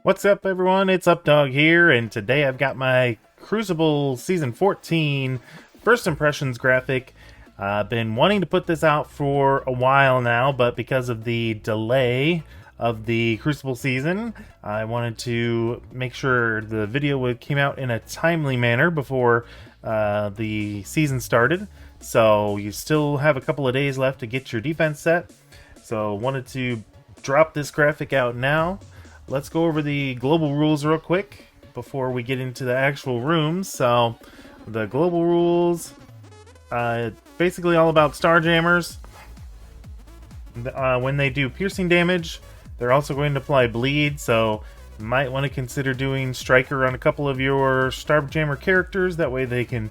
What's up, everyone? It's Updog here, and today I've got my Crucible Season 14 First Impressions graphic. I've been wanting to put this out for a while now, but because of the delay of the Crucible season, I wanted to make sure the video came out in a timely manner before the season started. So you still have a couple of days left to get your defense set. So wanted to drop this graphic out now. Let's go over the global rules real quick before we get into the actual rooms. So, the global rules, basically all about Starjammers. When they do piercing damage, they're also going to apply bleed, so you might want to consider doing Striker on a couple of your Starjammer characters. That way they can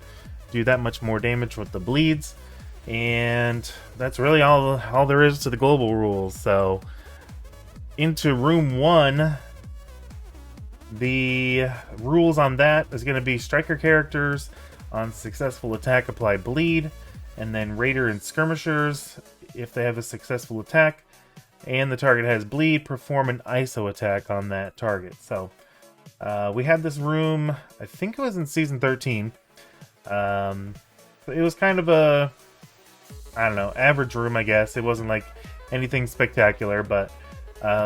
do that much more damage with the bleeds. And that's really all there is to the global rules. So, into room 1, the rules on that is going to be striker characters on successful attack apply bleed, and then raider and skirmishers, if they have a successful attack and the target has bleed, perform an ISO attack on that target. So we had this room, I think it was in season 13. It was kind of a, I don't know, average room, I guess. It wasn't like anything spectacular, but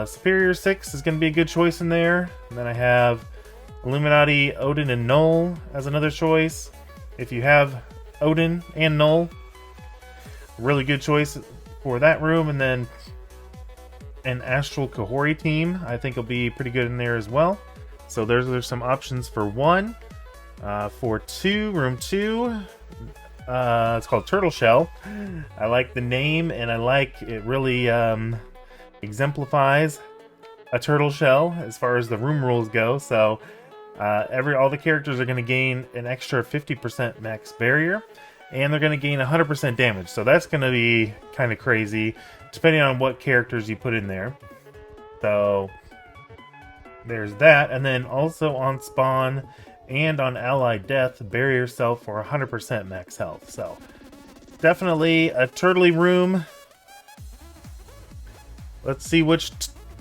Superior 6 is going to be a good choice in there. And then I have Illuminati, Odin, and Null as another choice. If you have Odin and Null, really good choice for that room. And then an Astral Kahori team, I think will be pretty good in there as well. So there's some options for 1. For 2, room 2, it's called Turtle Shell. I like the name, and I like it really exemplifies a turtle shell as far as the room rules go. So all the characters are going to gain an extra 50% max barrier, and they're going to gain 100% damage. So that's going to be kind of crazy depending on what characters you put in there. So there's that. And then also on spawn and on ally death, bury yourself for 100% max health. So definitely a turtly room. Let's see which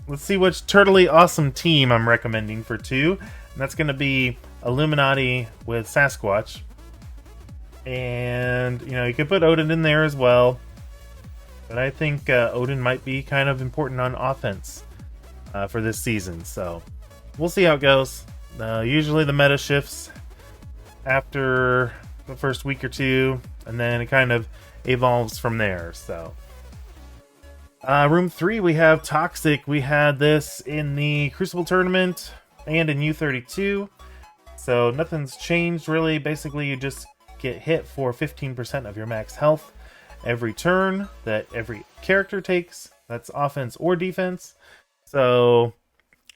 turtly awesome team I'm recommending for 2. And that's going to be Illuminati with Sasquatch. And, you can put Odin in there as well. But I think Odin might be kind of important on offense for this season. So, we'll see how it goes. Usually the meta shifts after the first week or 2. And then it kind of evolves from there. So, room 3, we have Toxic. We had this in the Crucible tournament and in U32. So nothing's changed really. Basically, you just get hit for 15% of your max health every turn that every character takes. That's offense or defense. So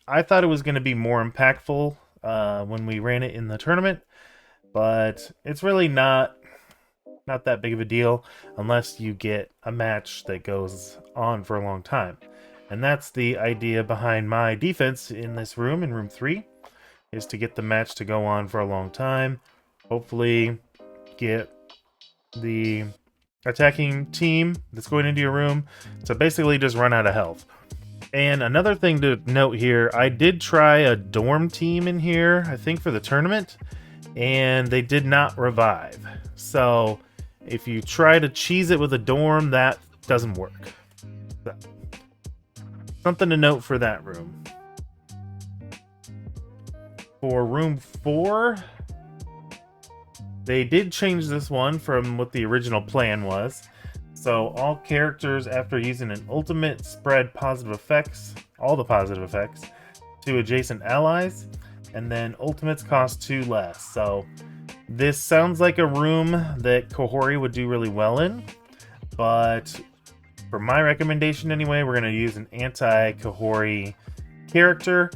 I thought it was going to be more impactful when we ran it in the tournament. But it's really not that big of a deal unless you get a match that goes on for a long time. And that's the idea behind my defense in this room, in room 3, is to get the match to go on for a long time. Hopefully get the attacking team that's going into your room to basically just run out of health. And another thing to note here, I did try a dorm team in here, I think for the tournament, and they did not revive. So if you try to cheese it with a dorm, that doesn't work. So, something to note for that room. For room 4, they did change this one from what the original plan was. So all characters, after using an ultimate, spread positive effects, all the positive effects, to adjacent allies, and then ultimates cost 2 less. So this sounds like a room that Kahori would do really well in, but for my recommendation anyway, we're going to use an anti-Kahori character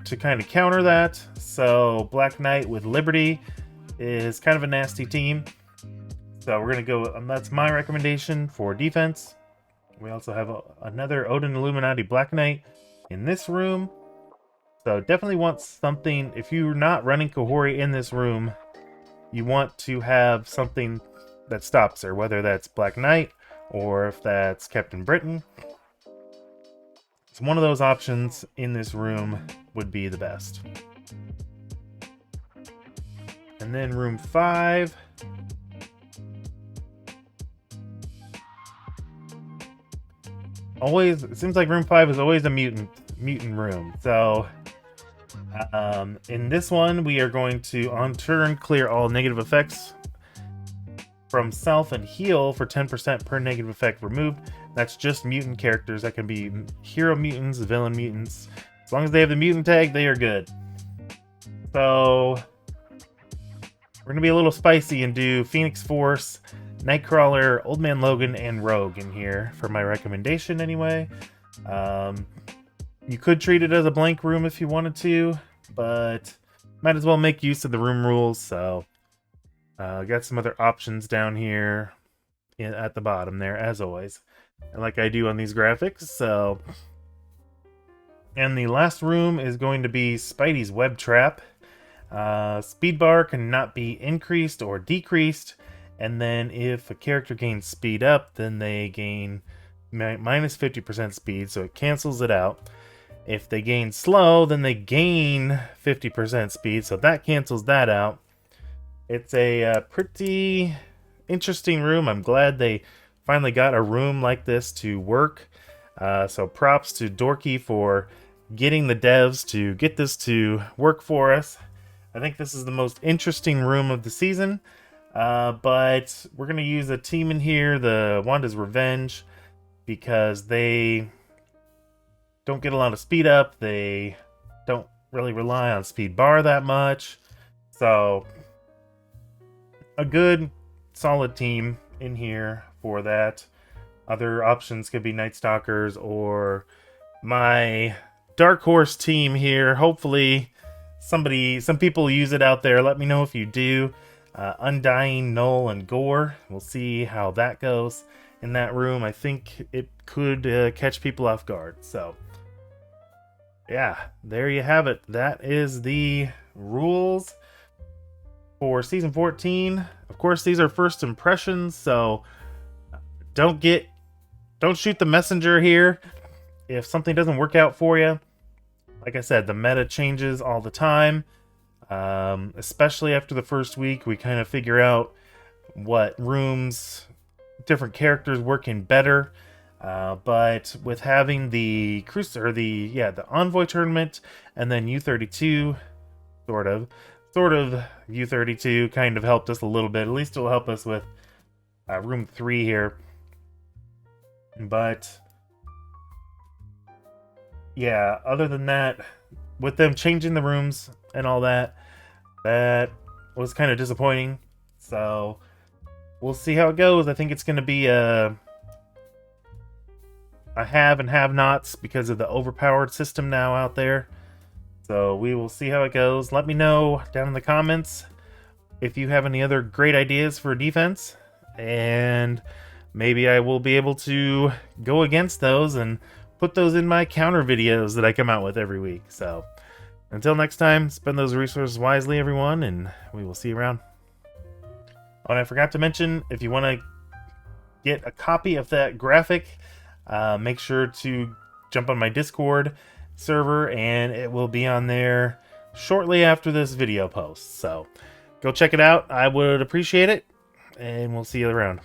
to kind of counter that. So Black Knight with Liberty is kind of a nasty team. So we're going to go, that's my recommendation for defense. We also have another Odin Illuminati Black Knight in this room. So definitely want something, if you're not running Kahori in this room, you want to have something that stops her, whether that's Black Knight or if that's Captain Britain. So one of those options in this room would be the best. And then room 5. Always, it seems like room 5 is always a mutant room. So in this one, we are going to on turn clear all negative effects from self and heal for 10% per negative effect removed. That's just mutant characters. That can be hero mutants, villain mutants. As long as they have the mutant tag, they are good. So we're going to be a little spicy and do Phoenix Force, Nightcrawler, Old Man Logan, and Rogue in here for my recommendation anyway. You could treat it as a blank room if you wanted to, but might as well make use of the room rules. So got some other options down here at the bottom there, as always, and like I do on these graphics. So, and the last room is going to be Spidey's Web Trap. Speed bar cannot be increased or decreased, and then if a character gains speed up, then they gain minus 50% speed, so it cancels it out. If they gain slow, then they gain 50% speed, so that cancels that out. It's a pretty interesting room. I'm glad they finally got a room like this to work. So props to Dorky for getting the devs to get this to work for us. I think this is the most interesting room of the season. But we're going to use a team in here, the Wanda's Revenge, because they don't get a lot of speed up. They don't really rely on speed bar that much. So a good, solid team in here for that. Other options could be Night Stalkers or my Dark Horse team here. Hopefully some people use it out there. Let me know if you do. Undying, Null, and Gore. We'll see how that goes in that room. I think it could catch people off guard. So yeah, there you have it. That is the rules for Season 14. Of course, these are first impressions, so don't shoot the messenger here if something doesn't work out for you. Like I said, the meta changes all the time, especially after the first week. We kind of figure out what rooms different characters working better. But with having the Crucible, or the Envoy tournament, and then U32, sort of U32 kind of helped us a little bit. At least it'll help us with room 3 here. But yeah, other than that, with them changing the rooms and all that, that was kind of disappointing. So we'll see how it goes. I think it's going to be a have and have-nots because of the overpowered system now out there. So we will see how it goes. Let me know down in the comments if you have any other great ideas for defense, and maybe I will be able to go against those and put those in my counter videos that I come out with every week. So until next time, spend those resources wisely, everyone, and we will see you around. Oh, and I forgot to mention, if you want to get a copy of that graphic, make sure to jump on my Discord server, and it will be on there shortly after this video post. So go check it out. I would appreciate it, and we'll see you around.